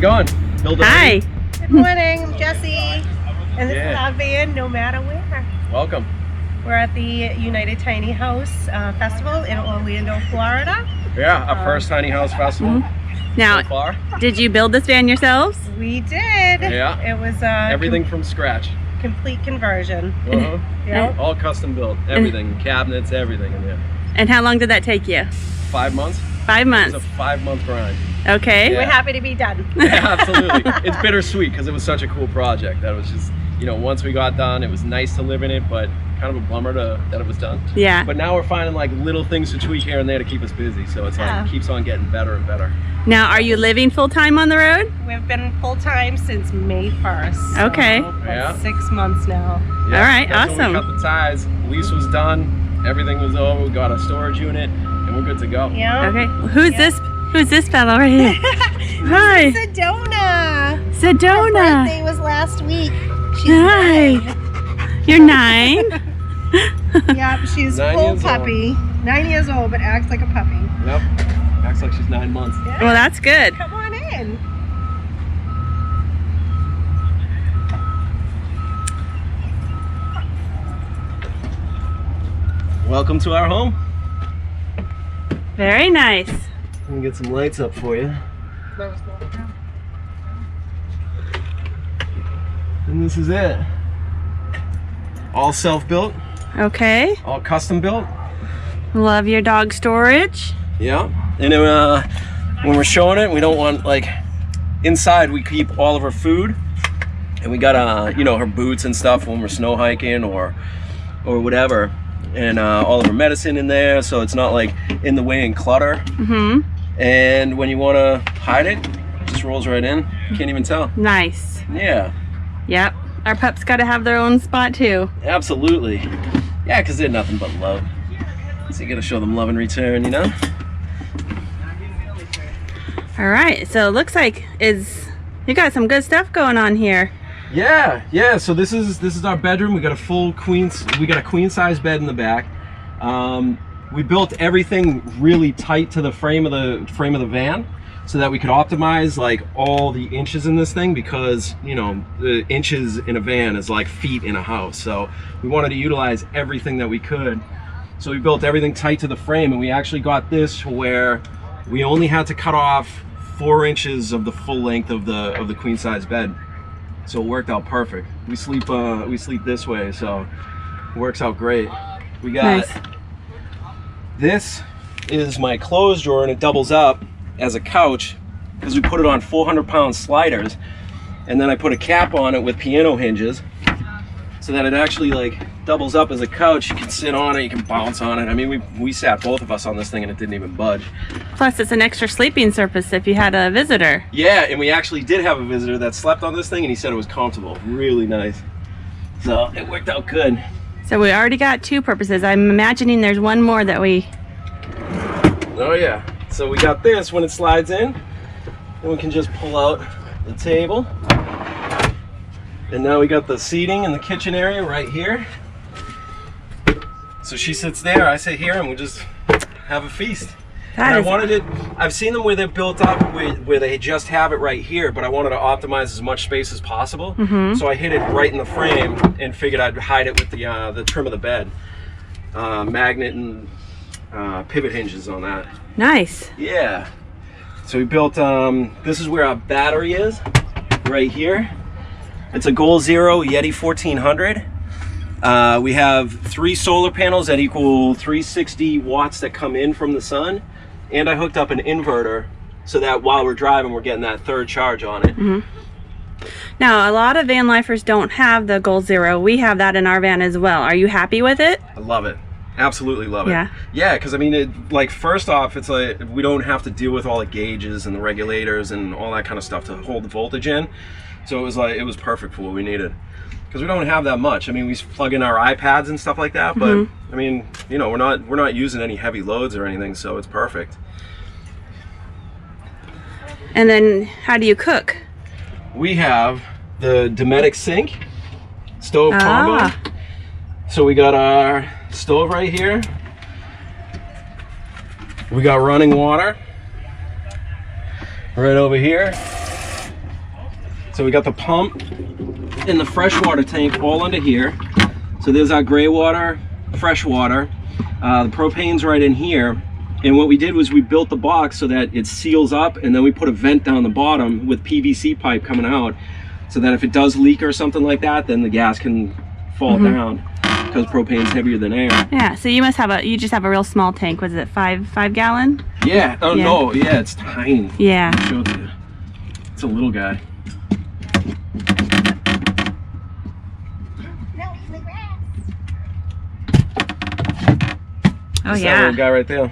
going? Hi. Good morning, I'm Jessie. And this is our van, no matter where. Welcome. We're at the United Tiny House Festival in Orlando, Florida. Yeah, our first tiny house festival. Now, so far. Did you build this van yourselves? We did. Yeah. It was everything from scratch. Complete conversion. Yeah. All custom built. Everything, cabinets, everything in there. And how long did that take you? 5 months. 5 months. It was a 5-month grind. Okay. We're happy to be done. Yeah, absolutely. It's bittersweet because it was such a cool project. That was just, you know, once we got done, it was nice to live in it, but kind of a bummer that it was done. Yeah. But now we're finding like little things to tweak here and there to keep us busy. So it's like, it keeps on getting better and better. Now, are you living full-time on the road? We've been full-time since May 1st. So okay. that's 6 months now. Yeah, all right, that's when awesome. we cut the ties, lease was done, everything was over, we got a storage unit, and we're good to go. Yeah. Okay, who's this fellow right here? Hi. Sedona. Sedona. Her birthday was last week. She's Hi. 9. You're 9? Yep, she's 9 full years puppy. 9 years old, but acts like a puppy. Yep, acts like she's 9 months. Yeah. Well, that's good. Come on in. Welcome to our home. Very nice. Let me get some lights up for you. And this is it. All self-built, Okay. all custom built. Love your dog storage. Yeah, and when we're showing it, we don't want, like, inside we keep all of her food, and we got you know, her boots and stuff when we're snow hiking or whatever, and all of her medicine in there, so it's not like in the way and clutter. And when you want to hide it, it just rolls right in. You can't even tell. Nice. Yeah. Yep. Our pups got to have their own spot too. Absolutely. Yeah, because they're nothing but love. So you got to show them love in return, you know? All right, so it looks like you got some good stuff going on here. Yeah. So this is our bedroom. We got a queen size bed in the back. We built everything really tight to the frame of the van, so that we could optimize like all the inches in this thing, because, you know, the inches in a van is like feet in a house. So we wanted to utilize everything that we could. So we built everything tight to the frame, and we actually got this to where we only had to cut off 4 inches of the full length of the queen size bed. So it worked out perfect. We sleep this way, so it works out great. We got this is my clothes drawer, and it doubles up as a couch because we put it on 400-pound sliders, and then I put a cap on it with piano hinges so that it actually like doubles up as a couch. You can sit on it, you can bounce on it. I mean, we sat both of us on this thing and it didn't even budge. Plus it's an extra sleeping surface if you had a visitor. Yeah, and we actually did have a visitor that slept on this thing, and he said it was comfortable, really nice. So it worked out good. So we already got 2 purposes. I'm imagining there's one more that we... Oh yeah. So we got this when it slides in, and we can just pull out the table. And now we got the seating in the kitchen area right here. So she sits there, I sit here, and we just have a feast. I've seen them where they're built up where they just have it right here, but I wanted to optimize as much space as possible. So I hid it right in the frame and figured I'd hide it with the trim of the bed. Magnet and pivot hinges on that. Nice. Yeah. So we built, this is where our battery is, right here. It's a Goal Zero Yeti 1400. We have 3 solar panels that equal 360 watts that come in from the sun. And I hooked up an inverter so that while we're driving, we're getting that 3rd charge on it. Now, a lot of van lifers don't have the Goal Zero. We have that in our van as well. Are you happy with it? I love it. Absolutely love it. Yeah. Yeah, because I mean, like, first off, it's like we don't have to deal with all the gauges and the regulators and all that kind of stuff to hold the voltage in. So it was perfect for what we needed. Because we don't have that much. I mean, we plug in our iPads and stuff like that, but I mean, you know, we're not using any heavy loads or anything, so it's perfect. And then, how do you cook? We have the Dometic sink, stove combo. So we got our stove right here. We got running water right over here. So we got the pump and the freshwater tank all under here. So there's our gray water, fresh water. The propane's right in here. And what we did was we built the box so that it seals up, and then we put a vent down the bottom with PVC pipe coming out, so that if it does leak or something like that, then the gas can fall down, because propane's heavier than air. Yeah, so you must have you just have a real small tank. Was it 5 gallon? Yeah, oh no, yeah, it's tiny. Yeah. I'll show it to you. It's a little guy. Oh That's yeah. that little guy right there.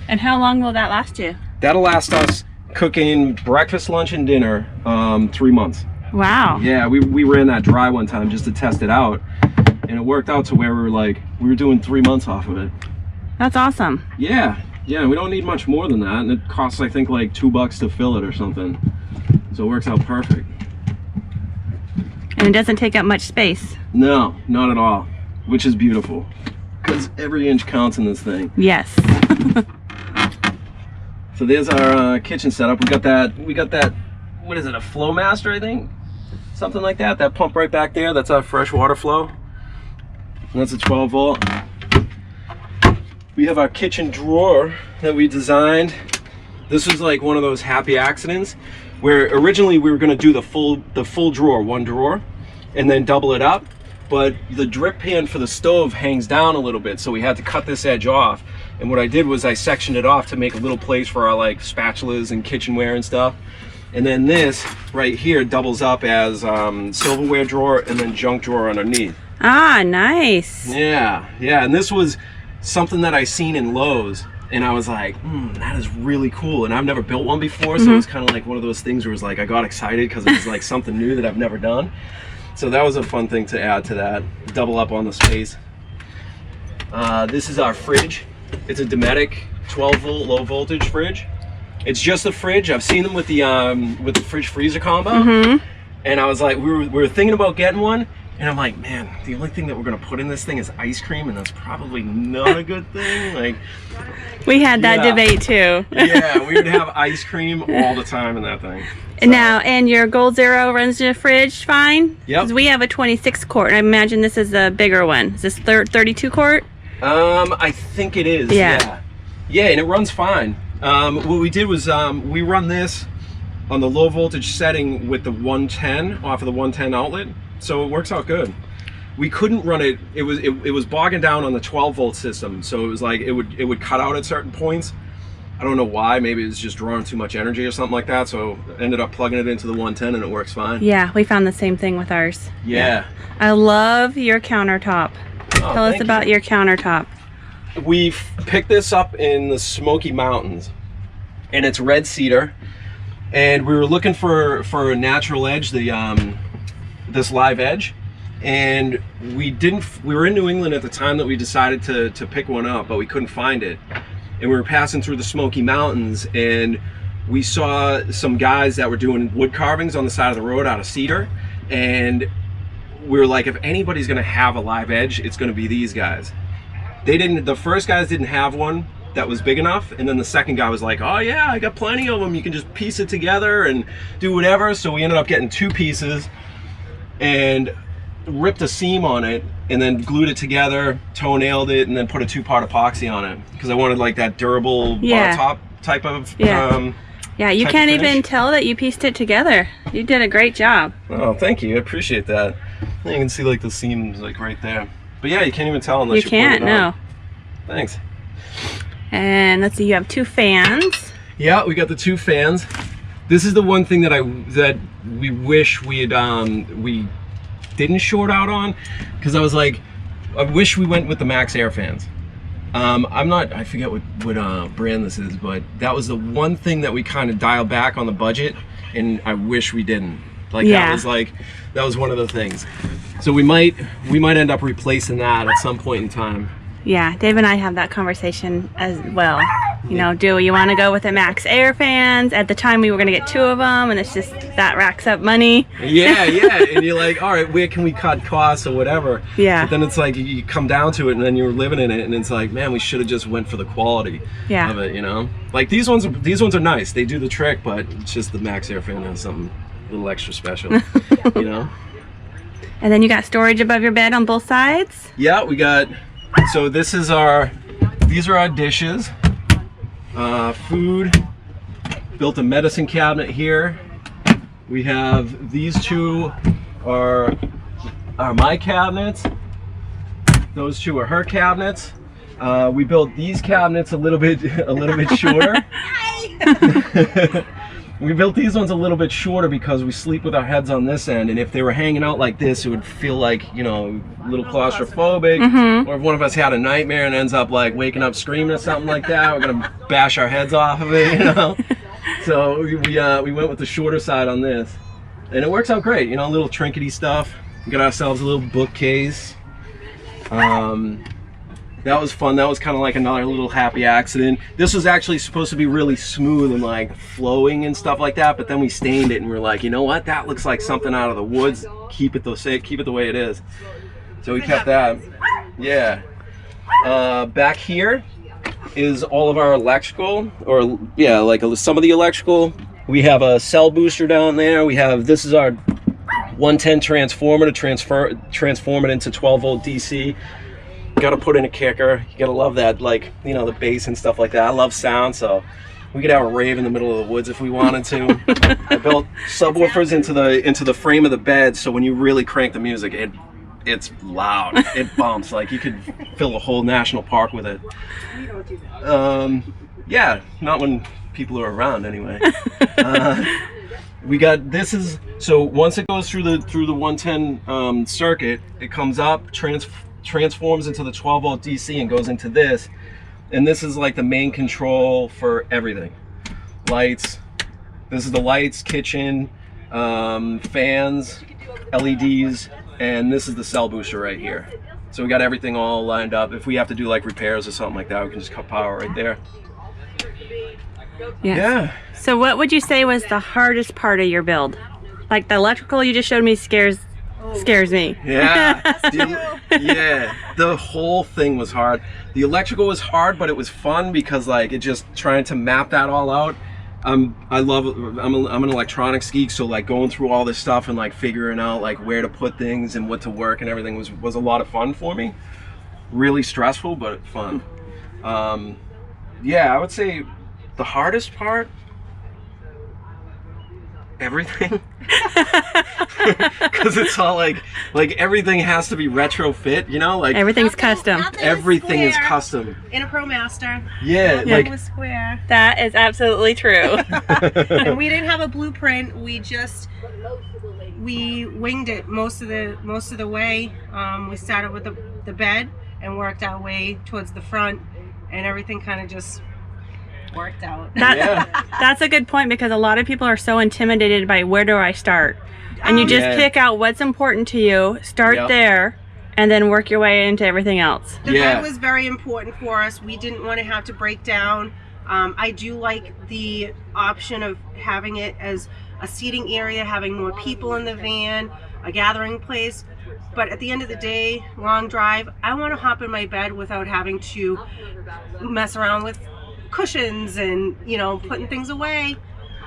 And how long will that last you? That'll last us cooking breakfast, lunch, and dinner 3 months. Wow. Yeah, we ran that dry one time just to test it out, and it worked out to where we were doing 3 months off of it. That's awesome. Yeah, we don't need much more than that, and it costs, I think, like $2 to fill it or something. So it works out perfect. And it doesn't take up much space. No, not at all, which is beautiful, because every inch counts in this thing. Yes. So there's our kitchen setup. We got that, what is it, a Flowmaster, I think? Something like that. That pump right back there, that's our fresh water flow. And that's a 12 volt. We have our kitchen drawer that we designed. This was like one of those happy accidents where originally we were gonna do the full drawer, one drawer, and then double it up. But the drip pan for the stove hangs down a little bit, so we had to cut this edge off. And what I did was I sectioned it off to make a little place for our like spatulas and kitchenware and stuff. And then this right here doubles up as silverware drawer and then junk drawer underneath. Ah, nice. Yeah, and this was something that I seen in Lowe's, and I was like, that is really cool. And I've never built one before, so it was kind of like one of those things where it was like I got excited because it was like something new that I've never done. So that was a fun thing to add to that, double up on the space. This is our fridge. It's a Dometic 12 volt low voltage fridge. It's just a fridge. I've seen them with the fridge freezer combo, and I was like, we were thinking about getting one, and I'm like, man, the only thing that we're gonna put in this thing is ice cream, and that's probably not a good thing. Like, we had that debate too. Yeah, we would have ice cream all the time in that thing. So. Now, and your Gold Zero runs in the fridge fine? Yep. 'Cause we have a 26 quart, and I imagine this is a bigger one. Is this 32 quart? I think it is. Yeah, and it runs fine. What we did was we run this on the low voltage setting with the 110 off of the 110 outlet, so it works out good. We couldn't run it. It was bogging down on the 12 volt system, so it was like it would cut out at certain points. I don't know why. Maybe it's just drawing too much energy or something like that. So I ended up plugging it into the 110 and it works fine. Yeah, we found the same thing with ours. Yeah. I love your countertop. Oh, Tell us about your countertop. We've picked this up in the Smoky Mountains, and it's red cedar. And we were looking for a natural edge, this live edge. And we were in New England at the time that we decided to pick one up, but we couldn't find it. And we were passing through the Smoky Mountains, and we saw some guys that were doing wood carvings on the side of the road out of cedar. And we were like, if anybody's gonna have a live edge, it's gonna be these guys. The first guys didn't have one that was big enough, and then the second guy was like, oh yeah, I got plenty of them, you can just piece it together and do whatever. So we ended up getting 2 pieces and ripped a seam on it and then glued it together, toe-nailed it, and then put a 2-part epoxy on it because I wanted like that durable bar top type of yeah, you can't even tell that you pieced it together. You did a great job. Oh, thank you. I appreciate that. You can see like the seams like right there. But yeah, you can't even tell unless you can't, point it out. no. Thanks. And let's see, you have 2 fans. Yeah, we got the 2 fans. This is the one thing that we wish we didn't short out on, because I was like, I wish we went with the Max Air fans. I forget what brand this is, but that was the one thing that we kind of dialed back on the budget, and I wish we didn't. Like that was one of the things. So we might end up replacing that at some point in time. Yeah, Dave and I have that conversation as well. You know, do you want to go with the Max Air fans? At the time we were going to get 2 of them, and it's just, that racks up money. Yeah, and you're like, all right, where can we cut costs or whatever? Yeah. But then it's like, you come down to it, and then you're living in it, and it's like, man, we should have just went for the quality of it, you know? Like, these ones are nice. They do the trick, but it's just the Max Air fan has something little extra special, you know. And then you got storage above your bed on both sides? Yeah, we got, so these are our dishes, food, built a medicine cabinet here. We have, these two are my cabinets. Those two are her cabinets. We built these cabinets a little bit shorter. We built these ones a little bit shorter because we sleep with our heads on this end, and if they were hanging out like this, it would feel like, you know, a little claustrophobic. Or if one of us had a nightmare and ends up like waking up screaming or something like that, we're gonna bash our heads off of it, you know. So we went with the shorter side on this, and it works out great. You know, a little trinkety stuff. We got ourselves a little bookcase. That was fun. That was kind of like another little happy accident. This was actually supposed to be really smooth and like flowing and stuff like that, but then we stained it and we're like, you know what? That looks like something out of the woods. Keep it the way it is. So we kept that. Yeah. Back here is all of our electrical, or yeah, like some of the electrical. We have a cell booster down there. This is our 110 transformer to transform it into 12 volt DC. Got to put in a kicker. You gotta love that, like, you know, the bass and stuff like that. I love sound, so we could have a rave in the middle of the woods if we wanted to. I built subwoofers into the frame of the bed, so when you really crank the music, it's loud. It bumps like you could fill a whole national park with it. Yeah, not when people are around anyway. We got, so once it goes through the 110 circuit, it comes up, transforms into the 12 volt DC and goes into this, and this is like the main control for everything. Lights, this is the lights, kitchen, fans, LEDs, and this is the cell booster right here. So we got everything all lined up. If we have to do like repairs or something like that, we can just cut power right there. Yes. Yeah. So what would you say was the hardest part of your build? Like the electrical you just showed me scares me. Yeah. Yeah. The whole thing was hard. The electrical was hard, but it was fun because like it just trying to map that all out. I'm an electronics geek, so like going through all this stuff and like figuring out like where to put things and what to work and everything was a lot of fun for me. Really stressful, but fun. Yeah, I would say the hardest part, everything. Because it's all like everything has to be retrofit, you know, like Everything's custom. everything is custom. In a ProMaster. Yeah, Nothing like was square. That is absolutely true. And we didn't have a blueprint. We winged it most of the way. We started with the bed and worked our way towards the front, and everything kind of just worked out. That's a good point, because a lot of people are so intimidated by where do I start, and you just pick out what's important to you, start there, and then work your way into everything else. The bed was very important for us. We didn't want to have to break down. I do like the option of having it as a seating area, having more people in the van, a gathering place. But at the end of the day, long drive, I want to hop in my bed without having to mess around with cushions and, you know, putting things away.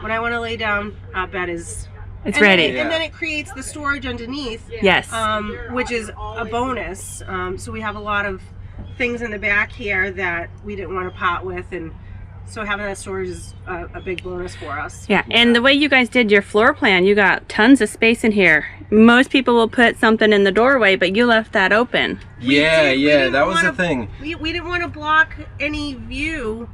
When I want to lay down, bed is ready. And then it creates the storage underneath. Yes. Which is a bonus. So we have a lot of things in the back here that we didn't want to part with, and so having that storage is a big bonus for us. Yeah, and the way you guys did your floor plan, you got tons of space in here. Most people will put something in the doorway, but you left that open. Yeah, that was the thing. We didn't want to block any view.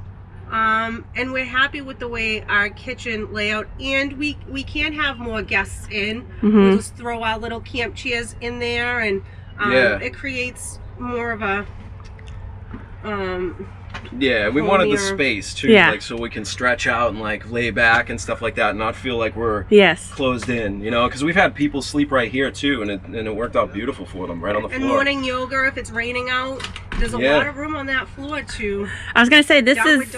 And we're happy with the way our kitchen layout, and we can have more guests in. We'll just throw our little camp chairs in there, and it creates more of a yeah, we wanted the space too, like so we can stretch out and like lay back and stuff like that, and not feel like we're closed in, you know, because we've had people sleep right here too, and it worked out beautiful for them, right on the floor. And morning yoga, if it's raining out, there's a lot of room on that floor too. I was gonna say, this is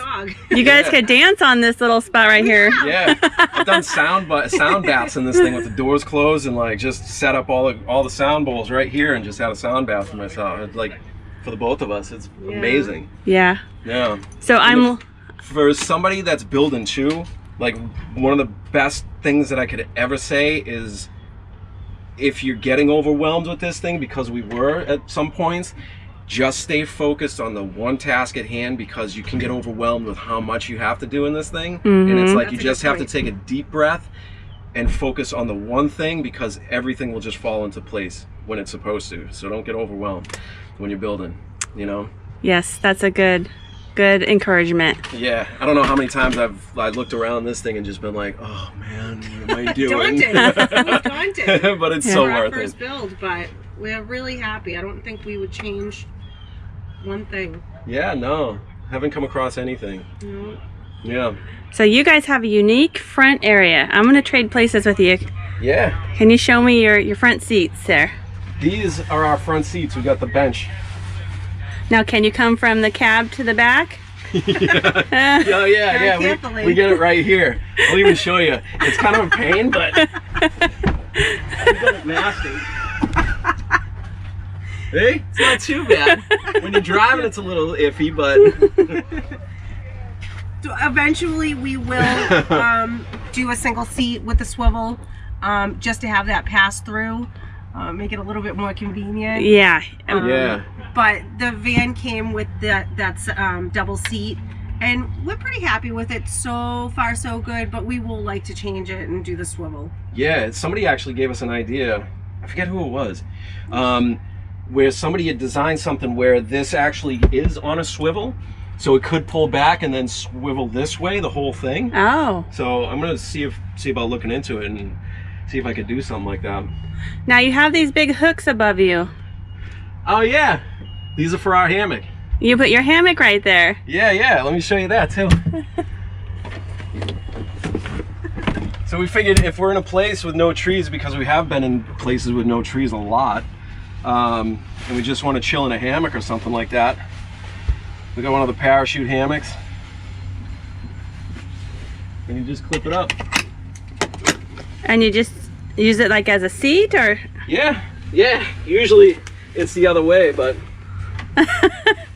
you guys could dance on this little spot right here. Yeah, I've done sound baths in this thing with the doors closed, and like just set up all the sound bowls right here and just had a sound bath for myself. It's like, for the both of us, it's amazing. Yeah. So for somebody that's building too, like one of the best things that I could ever say is, if you're getting overwhelmed with this thing, because we were at some points, just stay focused on the one task at hand, because you can get overwhelmed with how much you have to do in this thing. And it's like, you just have to take a deep breath and focus on the one thing, because everything will just fall into place when it's supposed to. So don't get overwhelmed when you're building, you know? Yes, that's a good encouragement. Yeah, I don't know how many times I looked around this thing and just been like, oh man, what am I doing? Daunted. It was daunted. But it's so worth Our first it. build, but we're really happy. I don't think we would change one thing. Yeah, no, haven't come across anything. No. Yeah. So you guys have a unique front area. I'm gonna trade places with you. Yeah. Can you show me your front seats there? These are our front seats. We got the bench. Now, can you come from the cab to the back? Yeah. Oh yeah. We get it right here. I'll even show you. It's kind of a pain, but we got it nasty. Hey, it's not too bad. When you're driving, it's a little iffy, but So eventually we will do a single seat with the swivel, just to have that pass through, make it a little bit more convenient. Yeah. yeah. But the van came with that's double seat, and we're pretty happy with it. So far so good, but we will like to change it and do the swivel. Yeah, somebody actually gave us an idea. I forget who it was. Where somebody had designed something where this actually is on a swivel, so it could pull back and then swivel this way, the whole thing. Oh. So I'm gonna see about looking into it and see if I could do something like that. Now you have these big hooks above you. Oh yeah, these are for our hammock. You put your hammock right there. Yeah, let me show you that too. So we figured if we're in a place with no trees, because we have been in places with no trees a lot, and we just want to chill in a hammock or something like that, we got one of the parachute hammocks, and you just clip it up. And you just use it like as a seat, or? Yeah, usually it's the other way, but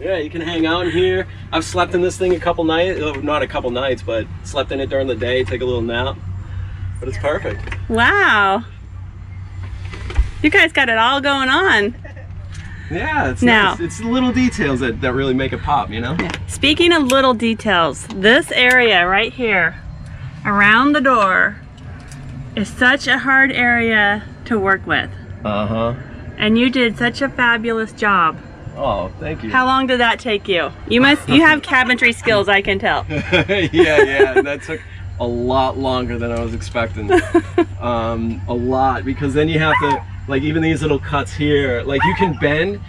yeah, you can hang out in here. I've slept in this thing a couple nights, not a couple nights, but slept in it during the day, take a little nap, but it's perfect. Wow. You guys got it all going on. Yeah, it's Now- nice. It's the little details that really make it pop, you know? Speaking of little details, this area right here around the door is such a hard area to work with. Uh-huh. And you did such a fabulous job. Oh, thank you. How long did that take you? You have cabinetry skills, I can tell. yeah, that took a lot longer than I was expecting. A lot, because then you have to, like, even these little cuts here, like you can bend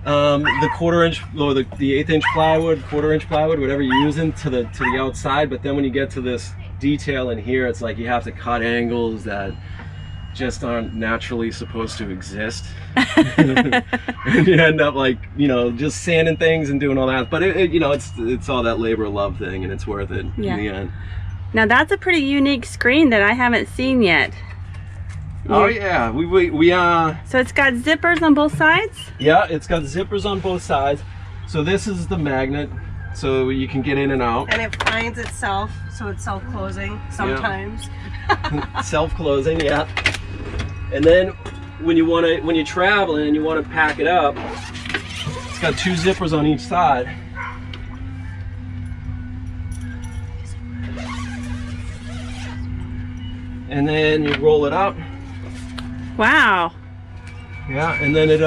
the 1/4 inch or the 1/8 inch plywood, 1/4 inch plywood, whatever you're using, to the outside, but then when you get to this detail in here, it's like you have to cut angles that just aren't naturally supposed to exist. And you end up, like, you know, just sanding things and doing all that, but it you know, it's all that labor of love thing, and it's worth it in the end. Now that's a pretty unique screen that I haven't seen yet. Oh yeah, we So it's got zippers on both sides? yeah, it's got zippers on both sides. So this is the magnet, so you can get in and out. And it finds itself, so it's self-closing sometimes. Self-closing, yeah. And then when you're traveling and you want to pack it up, it's got 2 zippers on each side. And then you roll it up. Wow. Yeah, and then it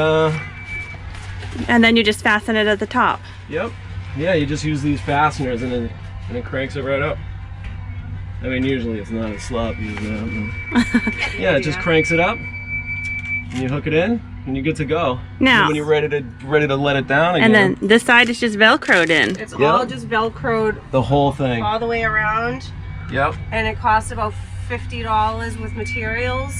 And then you just fasten it at the top. yep. Yeah, you just use these fasteners and it cranks it right up. I mean, usually it's not a slop using that. Yeah, it just cranks it up. And you hook it in and you're good to go. Now, and when you're ready to let it down again. and then this side is just Velcroed in. It's all just Velcroed the whole thing. all the way around, Yep. and it costs about $50 with materials,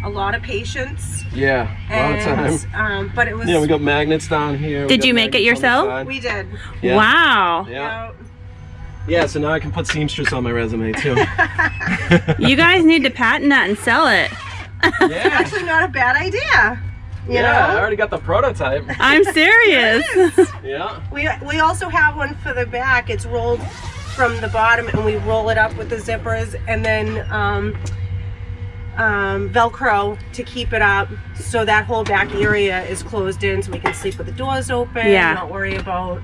a lot of patience, Yeah, a lot of time. but it was. Yeah, we got magnets down here. Did you make it yourself? We did. Yeah. Wow. Yeah. Yeah, so now I can put seamstress on my resume too. You guys need to patent that and sell it. Yeah. Actually, not a bad idea. You I know? already got the prototype. I'm serious. Yeah. We also have one for the back. It's rolled from the bottom, and we roll it up with the zippers, and then Velcro to keep it up, so that whole back area is closed in, so we can sleep with the doors open. Not worry about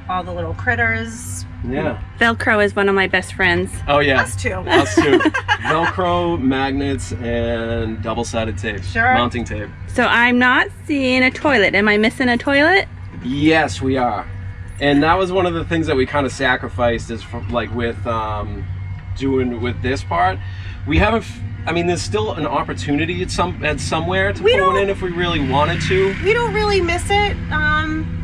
all the little critters. Velcro is one of my best friends. Oh yeah, Us too. Us too. Velcro, magnets, and double-sided tape. Mounting tape. So I'm not seeing a toilet. Am I missing a toilet? Yes, we are. And that was one of the things that we kind of sacrificed, is like with doing with this part. We haven't. I mean, there's still an opportunity at somewhere to put one in if we really wanted to. We don't really miss it.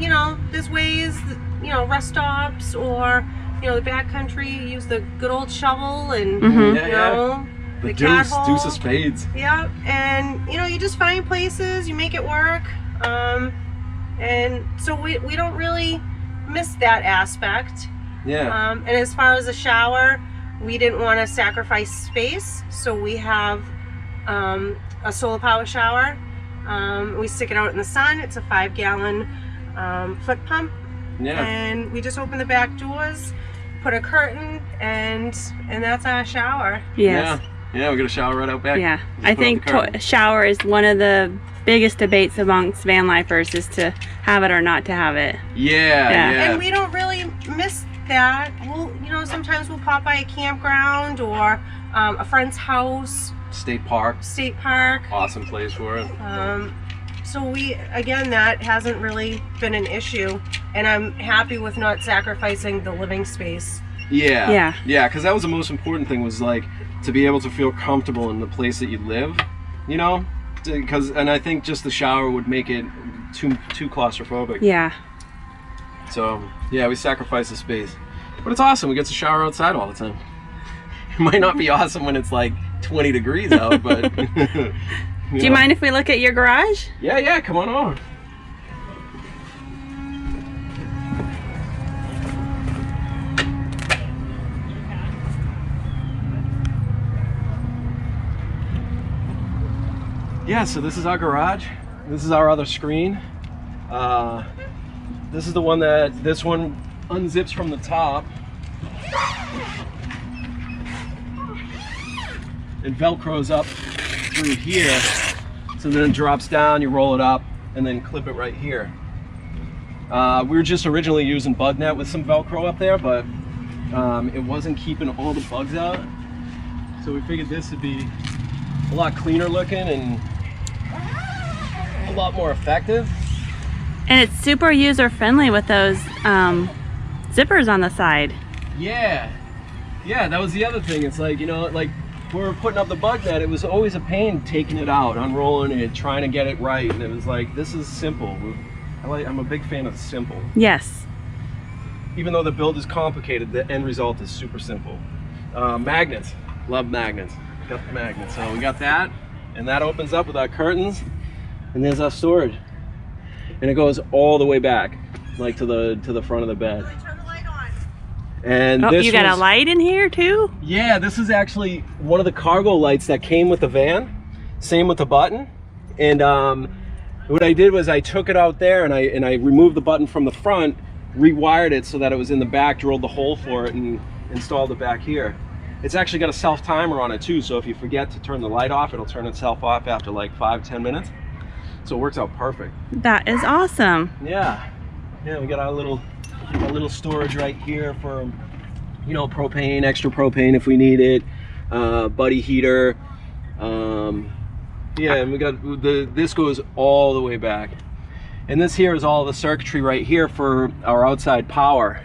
You know, there's ways. You know, rest stops, or you know, the backcountry. Use the good old shovel, and you know, the deuce of spades. Yep. And you know, you just find places, you make it work. And so we don't really miss that aspect. And as far as the shower, we didn't want to sacrifice space, so we have a solar power shower. We stick it out in the sun. It's a 5-gallon foot pump. And we just open the back doors, put a curtain, and that's our shower. Yeah, we got a shower right out back. I think shower is one of the biggest debates amongst van lifers, is to have it or not to have it. And we don't really miss that. We'll, you know, sometimes we'll pop by a campground or a friend's house. State park. Awesome place for it. So again, that hasn't really been an issue, and I'm happy with not sacrificing the living space. Because that was the most important thing, was like to be able to feel comfortable in the place that you live, you know, and I think just the shower would make it too claustrophobic. So we sacrifice the space, but it's awesome. We get to shower outside all the time. It might not be awesome when it's like 20 degrees out, but do you mind if we look at your garage? Yeah, come on over. Yeah, so this is our garage. This is our other screen. This is the one this one unzips from the top and Velcros up through here. So then it drops down, you roll it up, and then clip it right here. We were just originally using bug net with some Velcro up there, but it wasn't keeping all the bugs out. So we figured this would be a lot cleaner looking and a lot more effective. And it's super user friendly with those zippers on the side. Yeah, that was the other thing. It's like, you know, like when we were putting up the bug net, it was always a pain taking it out, unrolling it, trying to get it right. And it was like, this is simple. I'm a big fan of simple. Yes. Even though the build is complicated, the end result is super simple. Magnets, love magnets. Got the magnets. So we got that, and that opens up with our curtains, and there's our storage. And it goes all the way back, like to the front of the bed. Turn the light on. And you got a light in here too? Yeah, this is actually one of the cargo lights that came with the van. Same with the button. And what I did was I took it out there and I removed the button from the front, rewired it so that it was in the back, drilled the hole for it, and installed it back here. It's actually got a self timer on it too, so if you forget to turn the light off, it'll turn itself off after like 5-10 minutes. So it works out perfect. That is awesome. Yeah, we got our little storage right here for, you know, propane, extra propane if we need it, buddy heater. And we got this goes all the way back, and this here is all the circuitry right here for our outside power.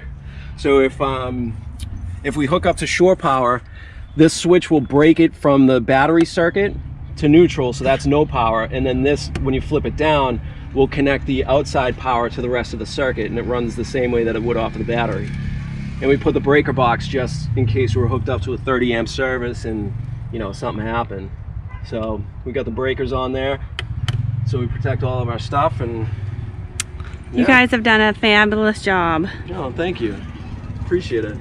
So if we hook up to shore power, this switch will break it from the battery circuit to neutral, so that's no power, and then this, when you flip it down, will connect the outside power to the rest of the circuit, and it runs the same way that it would off of the battery. And we put the breaker box just in case we were hooked up to a 30 amp service and, you know, something happened. So we got the breakers on there, so we protect all of our stuff. And you guys have done a fabulous job. Oh, thank you, appreciate it.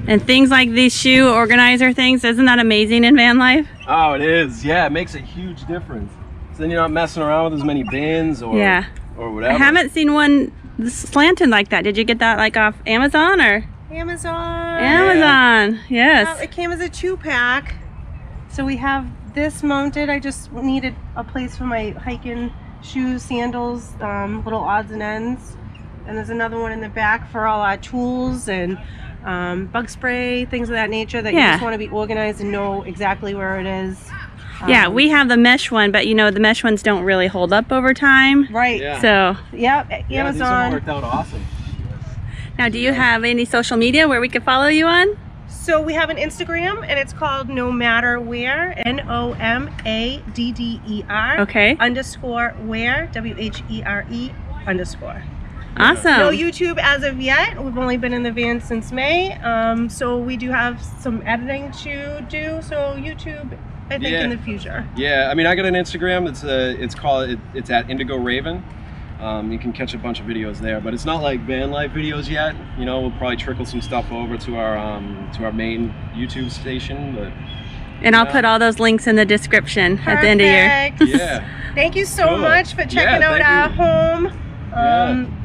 And things like these shoe organizer things, isn't that amazing in van life? Oh, it is. Yeah, it makes a huge difference. So then you're not messing around with as many bins or whatever. I haven't seen one slanted like that. Did you get that like off Amazon or? Amazon. Amazon, yes. It came as a 2-pack. So we have this mounted. I just needed a place for my hiking shoes, sandals, little odds and ends. And there's another one in the back for all our tools and bug spray, things of that nature that you just want to be organized and know exactly where it is. Yeah, we have the mesh one, but you know, the mesh ones don't really hold up over time. Right. Yeah. So, yep, Yeah, these have Amazon. worked out awesome. Now, do you have any social media where we can follow you on? So we have an Instagram and it's called No Matter Where, NOMADDER. Okay. _ where, WHERE _ Awesome. No YouTube as of yet. We've only been in the van since May. So we do have some editing to do. So YouTube, I think, in the future. Yeah, I mean, I got an Instagram. It's at Indigo Raven. You can catch a bunch of videos there, but it's not like van life videos yet. You know, we'll probably trickle some stuff over to our main YouTube station. But and I'll put all those links in the description at the end of your. Yeah. Thank you so much for checking out our home.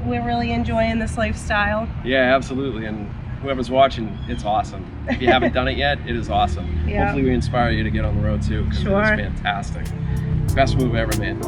We're really enjoying this lifestyle. Yeah, absolutely. And whoever's watching, it's awesome. If you haven't done it yet, it is awesome. Yeah. Hopefully we inspire you to get on the road too, because it's fantastic. Best move ever made.